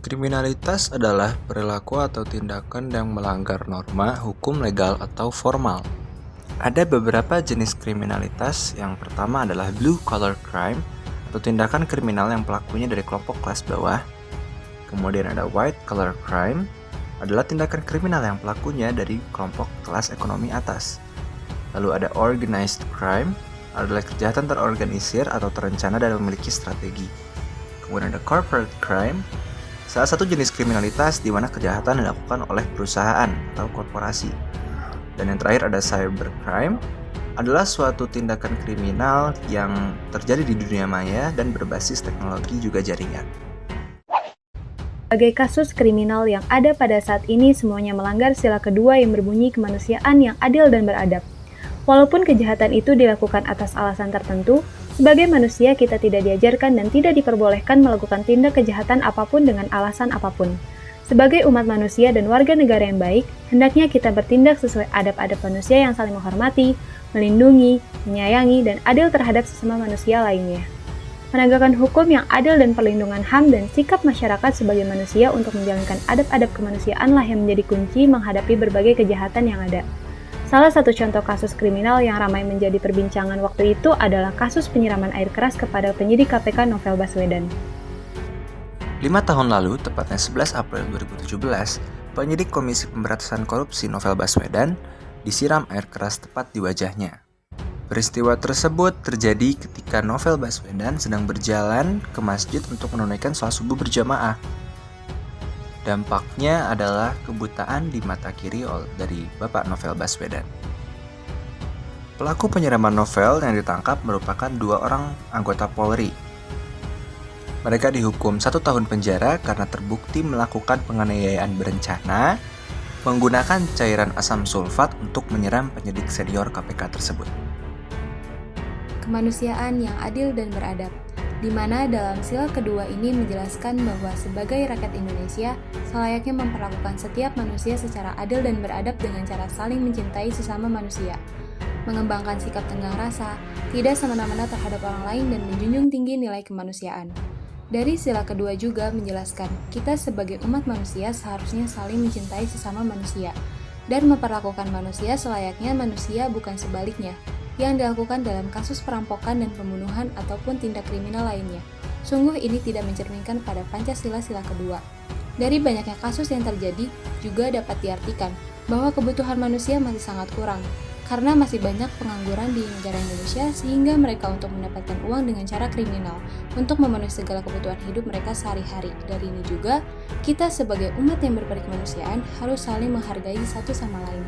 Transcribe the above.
Kriminalitas adalah perilaku atau tindakan yang melanggar norma, hukum legal, atau formal. Ada beberapa jenis kriminalitas. Yang pertama adalah blue collar crime, atau tindakan kriminal yang pelakunya dari kelompok kelas bawah. Kemudian ada white collar crime, adalah tindakan kriminal yang pelakunya dari kelompok kelas ekonomi atas. Lalu ada organized crime, adalah kejahatan terorganisir atau terencana dan memiliki strategi. Kemudian ada corporate crime, salah satu jenis kriminalitas di mana kejahatan dilakukan oleh perusahaan atau korporasi. Dan yang terakhir ada cybercrime, adalah suatu tindakan kriminal yang terjadi di dunia maya dan berbasis teknologi juga jaringan. Sebagai kasus kriminal yang ada pada saat ini semuanya melanggar sila kedua yang berbunyi kemanusiaan yang adil dan beradab. Walaupun kejahatan itu dilakukan atas alasan tertentu, sebagai manusia kita tidak diajarkan dan tidak diperbolehkan melakukan tindak kejahatan apapun dengan alasan apapun. Sebagai umat manusia dan warga negara yang baik, hendaknya kita bertindak sesuai adab-adab manusia yang saling menghormati, melindungi, menyayangi, dan adil terhadap sesama manusia lainnya. Menegakkan hukum yang adil dan perlindungan HAM dan sikap masyarakat sebagai manusia untuk menjalankan adab-adab kemanusiaanlah yang menjadi kunci menghadapi berbagai kejahatan yang ada. Salah satu contoh kasus kriminal yang ramai menjadi perbincangan waktu itu adalah kasus penyiraman air keras kepada penyidik KPK Novel Baswedan. 5 tahun lalu, tepatnya 11 April 2017, penyidik Komisi Pemberantasan Korupsi Novel Baswedan disiram air keras tepat di wajahnya. Peristiwa tersebut terjadi ketika Novel Baswedan sedang berjalan ke masjid untuk menunaikan sholat subuh berjamaah. Dampaknya adalah kebutaan di mata kiri dari Bapak Novel Baswedan. Pelaku penyiraman Novel yang ditangkap merupakan 2 orang anggota Polri. Mereka dihukum 1 tahun penjara karena terbukti melakukan penganiayaan berencana menggunakan cairan asam sulfat untuk menyiram penyidik senior KPK tersebut. Kemanusiaan yang adil dan beradab, di mana dalam sila kedua ini menjelaskan bahwa sebagai rakyat Indonesia, selayaknya memperlakukan setiap manusia secara adil dan beradab dengan cara saling mencintai sesama manusia, mengembangkan sikap tenggang rasa, tidak semena-mena terhadap orang lain dan menjunjung tinggi nilai kemanusiaan. Dari sila kedua juga menjelaskan, kita sebagai umat manusia seharusnya saling mencintai sesama manusia, dan memperlakukan manusia selayaknya manusia bukan sebaliknya, yang dilakukan dalam kasus perampokan dan pembunuhan ataupun tindak kriminal lainnya. Sungguh ini tidak mencerminkan pada Pancasila sila kedua. Dari banyaknya kasus yang terjadi, juga dapat diartikan bahwa kebutuhan manusia masih sangat kurang, karena masih banyak pengangguran di negara Indonesia sehingga mereka untuk mendapatkan uang dengan cara kriminal untuk memenuhi segala kebutuhan hidup mereka sehari-hari. Dari ini juga, kita sebagai umat yang berperikemanusiaan harus saling menghargai satu sama lain.